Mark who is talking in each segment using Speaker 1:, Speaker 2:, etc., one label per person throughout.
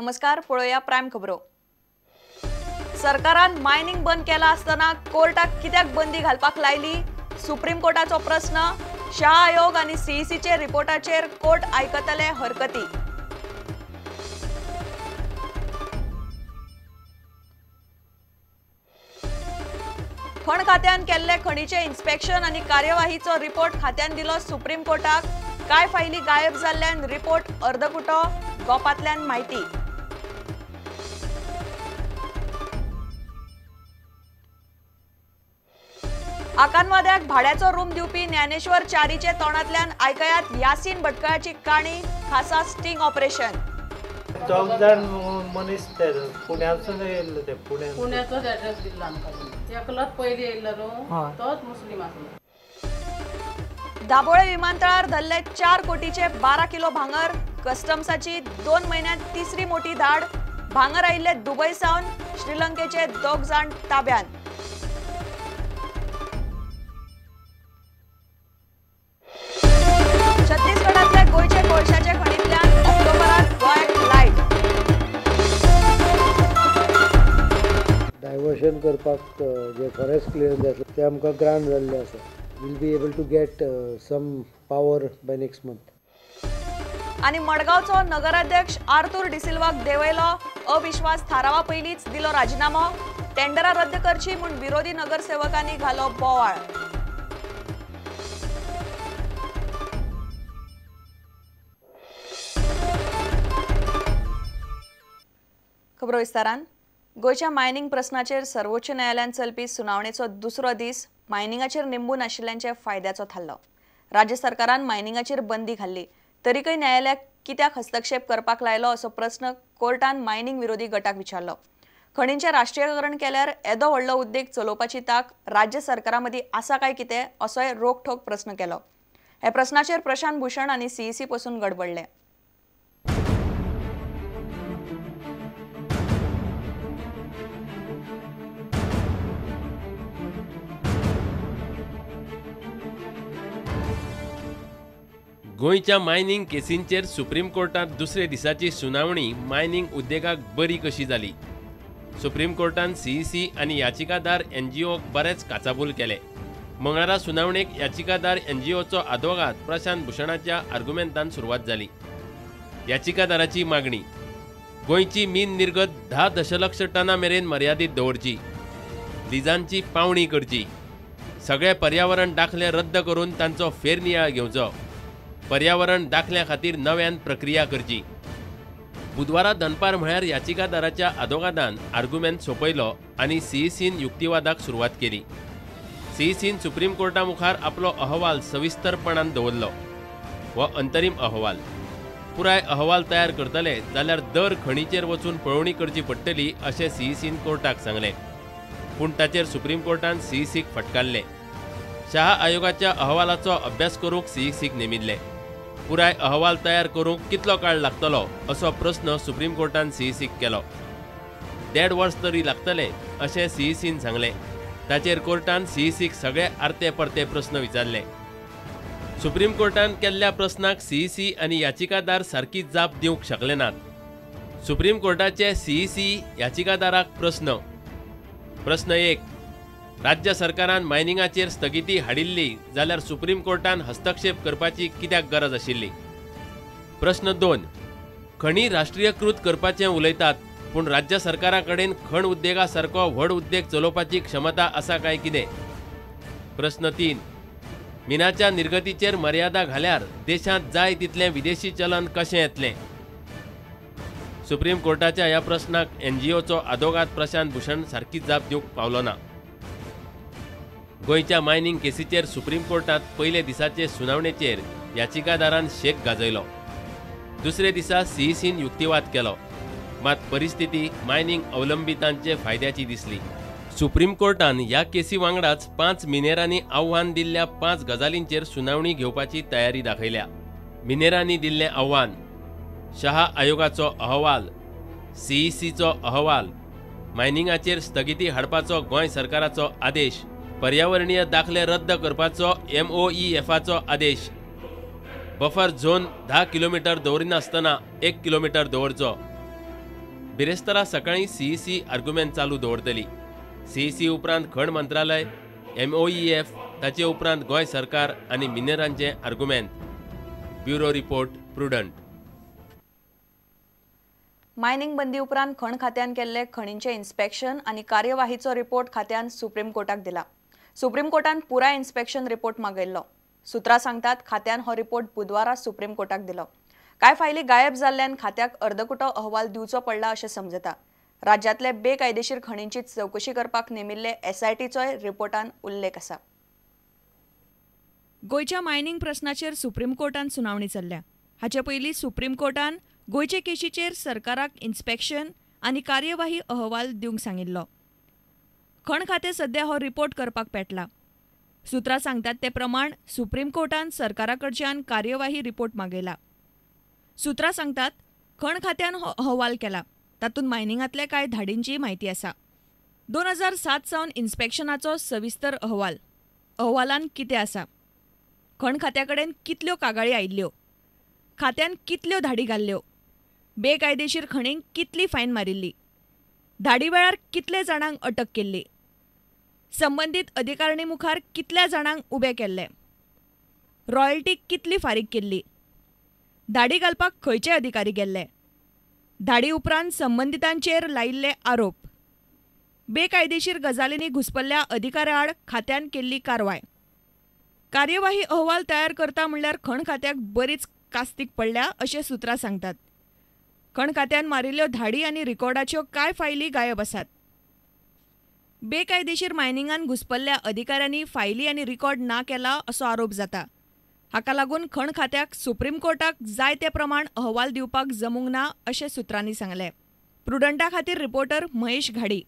Speaker 1: नमस्कार, पळोवया प्राइम खबरो। सरकारान मायनिंग बंद केला असताना कोर्टाक कित्याक बंदी घालपाक लायली? सुप्रीम कोर्टाचो प्रश्न। शाह आयोग आणि सीईसीचे रिपोर्टाचेर कोर्ट आयकतले हरकती। खण खात्यान केल्ले खणीचे इन्स्पेक्शन आणि कार्यवाहीचो रिपोर्ट खात्यान दिलो सुप्रीम कोर्टाक। काय फायली गायब जाल्ल्यान रिपोर्ट अर्दकुटो, गोपातल्यान माहिती। आकांवाद्याक भाड्याचो रूम दिवपी ज्ञानेश्वर चारीचे तोंडातल्यान आयकयात यासीन भटकळाची काणी, खासा स्टिंग ऑपरेशन।
Speaker 2: चौगजाण मनीस पुण्यासून येयल्ले ते
Speaker 3: पुण्याचोच ऍड्रेस दिल्लो आमकां। एकलोच पयलीं येयल्लो न्हू, तोच मुस्लीम आसलो।
Speaker 1: दाबोळे विमानतळार धरले 4 कोटीचे 12 किलो भांगर। कस्टम्साची 2 महिन्यात तिसरी मोठी धाड। भांगर आयिल्ले दुबय सावन श्रीलंकेचे 2 जाण ताब्यात। छत्तीसगडातले गोयचे कोळशाचे खणींतल्यान ऑक्टोबरात गोंयाक लायट।
Speaker 4: डायवर्शन करपाक जे फॉरेस्ट क्लियरन्स आसले ते आमकां ग्रांट जाल्ले आसा। Will be able to get some power by next month.
Speaker 1: आणि मडगावचो नगराध्यक्ष आर्थूर डिसिल्वाक देवयलो। अविश्वास थारावा पयलींच दिलो राजीनामो। टेंडरा रद्द करची म्हूण विरोधी नगरसेवकांनी घालो बोवाळ। खबरो विस्तारान। गोयच्या मायनिंग प्रश्नाचेर सर्वोच्च न्यायालयान चलपी सुनावणेचो दुसरो दीस मायनिंगाचेर निंबून आशिल्ल्यांच्या फायद्याचो थारलो। राज्य सरकारान मायनिंगाचेर बंदी घाल्ली, तरीकय न्यायालयाक कित्याक हस्तक्षेप करपाक लायलो असो प्रश्न कोर्टान मायनिंग विरोधी गटाक विचारलो। खणींचे राष्ट्रीयकरण केल्यार येदो व्हडलो उद्देग चलोवपाची ताक राज्य सरकारामदी आसा काय कितें असोय रोखठोक प्रश्न केलो। हे प्रश्नाचेर प्रशांत भूषण आनी सीईसी पासून गडबडले।
Speaker 5: गोयच्या मायनिंग केसींचेर सुप्रीम कोर्टात दुसरे दिसाची सुनावणी मायनिंग उद्देगाक बरी कशी जाली। सुप्रीम कोर्टान सीईसी आनी याचिकादार एनजीओक बरेच काचाबूल केले। मंगळारा सुनावणेक याचिकादार एनजीओचो आदवोगाद प्रशांत भूषणाच्या आर्ग्युमेंटान सुरवात जाली। याचिकादाराची मागणी गोयची मीन निर्गत 10 दशलक्ष टना मेरेन मर्यादीत दवरची, लिजांची पावणी करची, सगळे पर्यावरण दाखले रद्द करून तांचो फेरनियाळ घेवचो, पर्यावरण दाखल्या खातीर नव्यान प्रक्रिया करची। बुधवारा दनपार म्हळ्यार याचिकादाराच्या आदवोगादान आर्ग्युमेंट सोंपयलो आनी सीईसीन युक्तिवादाक सुरवात केली। सीईसीन सुप्रीम कोर्टा मुखार आपलो अहवाल सविस्तरपणान दवरलो। हो अंतरीम अहवाल। पुराय अहवाल तयार करतले जाल्यार दर खणीचेर वचून पळोवणी करची पडटली अशें सीईसीन कोर्टाक सांगलें। पूण ताचेर सुप्रीम कोर्टान सीईसीक फटकारले। शाह आयोगाच्या अहवालाचो अभ्यास करूंक सीईसीक नेमिल्ले। पुराय अहवाल तयार करूंक कितलो काळ लागतलो असो प्रश्न सुप्रीम कोर्टान सीईसीक केलो। 1.5 वर्स तरी लागतले अशें सीईसीन सांगलें। ताचेर कोर्टान सीईसीक सगळे आर्ते परते प्रश्न विचारले। सुप्रीम कोर्टान केल्ल्या प्रस्नाक सीईसी आनी याचिकादार सारकी जाप दिवंक शकले नात। सुप्रीम कोर्टाचे सीईसी याचिकादाराक प्रश्न 1, राज्य सरकारान मायनिंगाचेर स्थगिती हाडिल्ली जाल्यार सुप्रीम कोर्टान हस्तक्षेप करपाची कित्याक गरज आशिल्ली। प्रश्न 2, खणी राष्ट्रीयकृत करपाचें उलयतात, पूण राज्य सरकारा कडेन खण उद्देगा सारको व्हड उद्देग चलोवपाची क्षमता आसा काय कितें। प्रश्न 3, मिनाच्या निर्गतीचेर मर्यादा घाल्यार देशांत जाय तितलें विदेशी चलन कशें येतलें। सुप्रीम कोर्टाच्या ह्या प्रश्नाक एनजीओचो आदवोगाद प्रशांत भूषण सारकी जाप दिवंक पावलो ना। गोयच्या मायनिंग केसीचेर सुप्रीम कोर्टात पयले दिसाचे सुनावणेचेर याचिकादारान शेक गाजयलो। दुसरे दिसा सीईसीन युक्तिवाद केलो, मात परिस्थिती मायनिंग अवलंबितांचे फायद्याची दिसली। सुप्रीम कोर्टान ह्या केसी वांगडाच 5 मिनेरांनी आव्हान दिल्ल्या 5 गजालींचेर सुनावणी घेवपाची तयारी दाखयल्या। मिनेरांनी दिल्लें आव्हान, शाह आयोगाचो अहवाल, सीईसीचो अहवाल, मायनिंगाचेर स्थगिती हाडपाचो गोंय सरकाराचो आदेश, पर्यावरणीय दाखले रद्द करपाचो MOEFचो आदेश, बफर झोन 10 किलोमीटर दवरिनासतना 1 किलोमीटर दवरचो, बिरेस्तारा सकाळी CEC आर्ग्युमेंट चालू दवरतली. CEC उपरांत खण मंत्रालय, MOEF, ताचे उपरांत गोंय सरकार आनी मिनेरांचे argument. Bureau report Prudent.
Speaker 1: Mining बंदी उपरांत खण खात्यान केल्ले खणींचे इन्स्पेक्शन आनी कार्यवाहीचो रिपोर्ट खात्यान सुप्रीम कोर्टाक दिला. सुप्रीम कोर्टान पुराय इन्स्पेक्शन रिपोर्ट मागयल्लो. सुत्रां सांगतात खात्यान हो रिपोर्ट बुधवारा सुप्रीम कोर्टाक दिलो. कांय फायली गायब जाल्ल्यान खात्याक अर्दकुटो अहवाल दिवचो पडला अशें समजता. राज्यांतले बेकायदेशीर खणींची चवकशी करपाक नेमिल्ले SITचोय रिपोर्टान उल्लेख आसा. गोंयच्या मायनिंग प्रस्नाचेर सुप्रीम कोर्टान सुनावणी चल्ल्या. हाचे पयलीं सुप्रीम कोर्टान गोंयचे केशीचेर सरकाराक इन्स्पेक्शन आनी कार्यवाही अहवाल दिवंक सांगिल्लो. खण खातें सध्या हो रिपोर्ट करपाक पेटला. सुत्रां सांगतात ते प्रमाण सुप्रीम कोर्टान सरकारा कडच्यान कार्यवाही रिपोर्ट मागयला. सुत्रां सांगतात खण खात्यान हो अहवाल केला. तातूंत मायनिंगांतल्या कांय धाडींची म्हायती आसा. 2007 सावन इन्स्पेक्शनाचो सविस्तर अहवाल. अहवालान कितें आसा? खण खात्या कडेन कितल्यो कागाळी आयिल्ल्यो? खात्यान कितल्यो धाडी घाल्ल्यो? बेकायदेशीर खणींक कितली फायन मारिल्ली? धाडी वेळार कितले जाणांक अटक केल्ली? संबंदीत अधिकारिणी मुखार कितल्या जाणांक उबे केल्ले? रॉयल्टी कितली फारीक केल्ली? धाडी घालपाक खंयचे अधिकारी गेल्ले? धाडी उपरांत संबंदितांचेर लायिल्ले आरोप. बेकायदेशीर गजालींनी घुस्पल्ल्या अधिकाऱ्या आड खात्यान केल्ली कारवाय. कार्यवाही अहवाल तयार करता म्हणल्यार खण खात्याक बरीच कास्तीक पडल्या अशें सुत्रां सांगतात. खण खात्यान मारिल्ल्यो धाडी आनी रिकॉर्डाच्यो कांय फायली गायब आसात. बेकायदेशीर मायनिंगान घुस्पल्ल्या अधिकाऱ्यांनी फायली आनी रिकॉर्ड ना केला असो आरोप जाता. हाका लागून खण खात्याक सुप्रीम कोर्टाक जाय ते प्रमाण अहवाल दिवपाक जमूंक ना अशें सुत्रांनी सांगलें. प्रुडंटा खातीर रिपोर्टर महेश घाडी.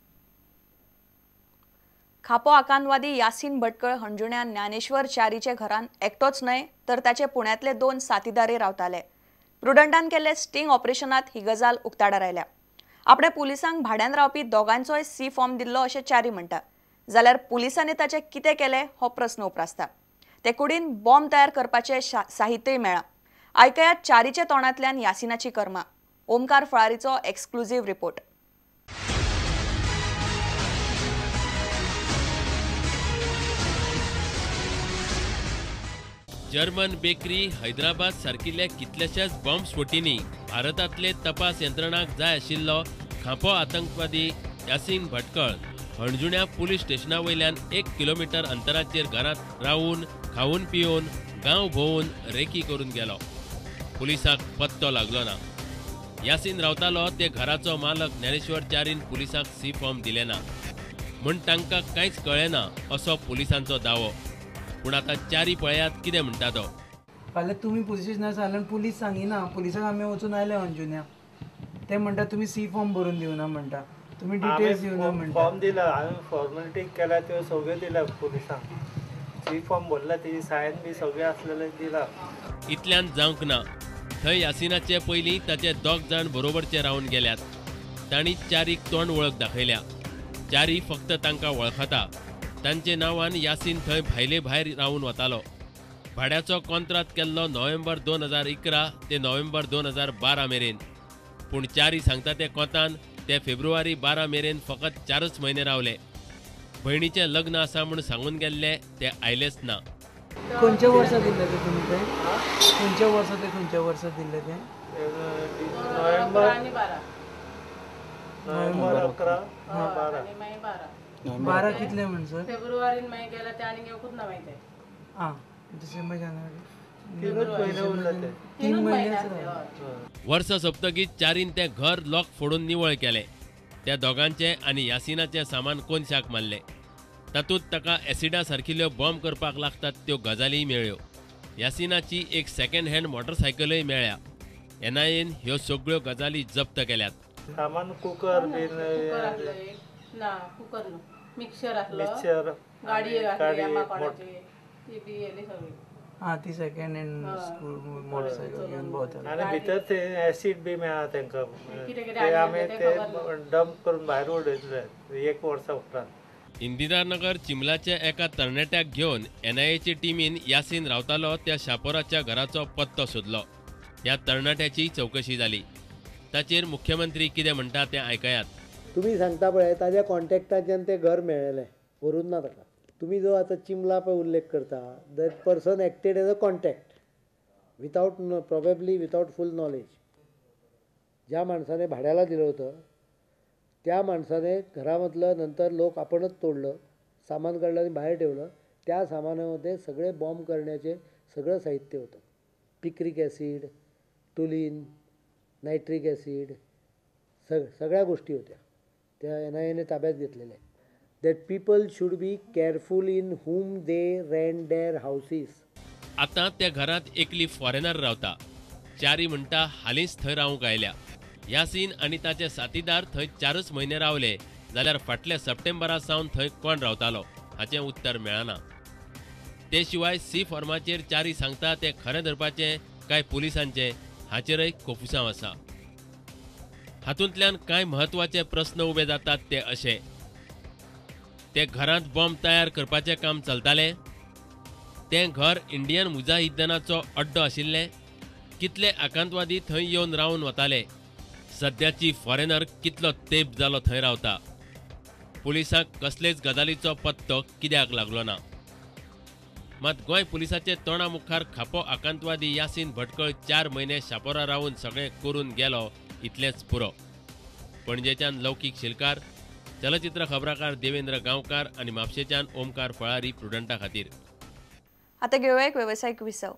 Speaker 1: खापो आकांतवादी यासीन भटकळ हणजुण्या ज्ञानेश्वर च्यारीचे घरान एकटोच न्हय तर ताचे पुण्यातले 2 साथीदारी रावताले. प्रुडंटान केल्ले स्टिंग ऑपरेशनात ही गजाल उक्ताडार आयल्या. आपणे पुलिसांक भाड्यान रावपी दोगांचोय C फॉर्म दिल्लो अशें च्यारी म्हणटा. जाल्यार पुलिसांनी ताचे कितें केलें हो प्रस्न उप्रासता. ते कुडीन बॉम्ब तयार करपाचें साहित्यय मेळ्ळां. आयकयात च्यारीचे तोंडांतल्यान यासिनाची कर्मा. ओमकार फळारीचो exclusive report.
Speaker 5: German bakery, Hyderabad सारकिल्ल्या कितल्याशाच बॉम्ब स्फोटींनी भारतांतले तपास यंत्रणांक जाय आशिल्लो खांपो आतंकवादी यासीन भटकळ हणजुण्या पुलीस स्टेशना वयल्यान 1 किलोमीटर अंतराचेर घरांत रावून खावन पिवन गांव भोंवून रेकी करून गेलो. पुलिसांक पत्तो लागलो ना. यासीन रावतालो ते घराचो मालक ज्ञानेश्वर च्यारीन पुलिसांक C फॉर्म दिले ना म्हूण तांकां कांयच कळ्ळें ना असो पुलिसांचो दावो. पूण आतां च्यारी पळयात कितें म्हणटा तो.
Speaker 6: फाल्यां तुमी पुलीस स्टेशनार सांगल्यार पुलीस सांगिना. पुलिसाक आमी वचून आयले अंजुन्या. ते म्हणटा तुमी C फॉर्म भरून दिवना म्हणटा. तुमी डिटेल्स दिवना म्हणटा.
Speaker 2: फॉर्म दिला हांवें फॉर्मेलिटी केल्या त्यो सगळ्यो दिल्या पुलिसांक. C फॉर्म भरला तेजी सायन बी सगळें आसलेलें दिला.
Speaker 5: इतल्यान जावंक ना. थंय यासिनाचे पयलीं ताचे 2 जाण बरोबरचे रावन गेल्यात. तांणी च्यारीक तोंड वळख दाखयल्या. च्यारी फक्त तांकां वळखता. तांचे नांवान यासीन थंय भायले भायर रावून वतालो. भाड्याचो कॉन्ट्राक्ट केल्लो नोव्हेंबर 2011 ते नोव्हेंबर 2012 मेरेन. पूण च्यारी सांगता ते कोंतान ते फेब्रुवारी 12 मेरेन फकत 4च म्हयने रावले. भयणीचें लग्न आसा म्हूण सांगून गेल्ले ते आयलेच ना.
Speaker 6: खंयच्या वर्सा दिल्ले ते तुमी ते? खंयच्या वर्सा ते खंयच्या वर्सा दिल्ले ते?
Speaker 2: नोव्हेंबर
Speaker 3: आणि 12
Speaker 2: नोव्हेंबर 11 12
Speaker 3: आणि मागीर 12
Speaker 6: 12 कितले म्हणसर?
Speaker 3: फेब्रुवारीन मागीर गेला ते आनी येवकूच ना मागीर ते.
Speaker 6: आं डिसेंबर जानेवारी
Speaker 2: 3च महिने उरले ते.
Speaker 6: 3 महिने
Speaker 5: वर्स सोंपतकीच च्यारीन तें घर लॉक फोडून निवळ केलें. त्या दोगांचे आनी यासिनाचें सामान कोनशाक मारलें. तातूंत ताका एसिडा सारकिल्ल्यो बॉम्ब करपाक लागतात त्यो गजाली मेळ्ळ्यो. यासिनाची एक सेकंड हँड मोटरसायकलय मेळ्ळ्या. NIAन ह्यो सगळ्यो गजाली जप्त केल्यात.
Speaker 2: सामान कुकर बीन
Speaker 3: कुकर आसलो एक. ना कुकर न्हू मिक्सर आसलो.
Speaker 2: मिक्सर
Speaker 3: गाडी आसली माकोणाची ती बी येली सगळी.
Speaker 6: हां ती सेकंड हँड मोटरसायकल घेवन भोंवताले.
Speaker 2: आनी भितर ते एसीड बी मेळ्ळा तांकां.
Speaker 3: कितें कितें
Speaker 2: ते आमी
Speaker 3: हाडिल्लें
Speaker 2: ते
Speaker 3: तें खबर ना.
Speaker 2: डंप करून भायर उडयतले 1 वर्सा उपरांत.
Speaker 5: इंदिरानगर चिंबलाच्या एका तरणाट्याक घेवन NIAचे टिमीन यासीन रावतालो त्या शापोराच्या घराचो पत्तो सोदलो. ह्या तरणाट्याची चवकशी जाली. ताचेर मुख्यमंत्री कितें म्हणटा तें आयकयात.
Speaker 4: तुम्ही सांगता पळय ताज्या कॉन्टॅक्टाच्यान तें घर मेळ्ळें व्हरून ना ताका. तुम्ही जो आतां चिमला पळय उल्लेख करता that person acted as a contact without full knowledge. ज्या माणसाने भाड्याला दिलं होतं त्या माणसाने घरामधलं नंतर लोक आपणच तोडलं, सामान काढलं आणि बाहेर ठेवलं. त्या सामानामध्ये सगळे बॉम्ब करण्याचे सगळं साहित्य होतं. पिक्रिक ॲसिड, टुलिन, नायट्रिक ॲसिड सगळ्या गोष्टी होत्या. त्या NIAने ताब्यात घेतलेल्या. That people should be careful in whom they rent their houses.
Speaker 5: आतां त्या घरांत एकली फॉरेनर रावता. चारी म्हणटा हालींच थंय रावूंक आयल्या. यासीन आनी ताचे साथीदार थंय 4च म्हयने रावले जाल्यार फाटल्या सप्टेंबरा सावन थंय कोण रावतालो हाचें उत्तर मेळना. ते शिवाय सी फॉर्माचेर चारी सांगता तें खरें धरपाचें काय पुलिसांचें हाचेरय कोफुसांव आसा. हातूंतल्यान कांय म्हत्वाचे प्रस्न उबे जातात ते अशे: ते घरांत बॉम्ब तयार करपाचें काम चलतालें? तें घर इंडियन मुजाहिद्दीनाचो अड्डो आशिल्लें? कितले आकांतवादी थंय येवन रावन वताले? सद्याची फॉरेनर कितलो तेंप जालो थंय रावता? पुलिसांक कसलेच गजालीचो पत्तो कित्याक लागलो ना? मात गोंय पुलिसाचे तोंडा मुखार खापो आकांतवादी यासीन भटकळ 4 म्हयने शापोरा रावून सगळें करून गेलो इतलेंच पुरो. पणजेच्यान लौकीक शिलकार, चलचित्र खबराकार देवेंद्र गांवकार आनी म्हापशेच्यान ओमकार फळारी प्रुडंटा खातीर.
Speaker 1: आता घेऊया एक व्यावसायिक विसव.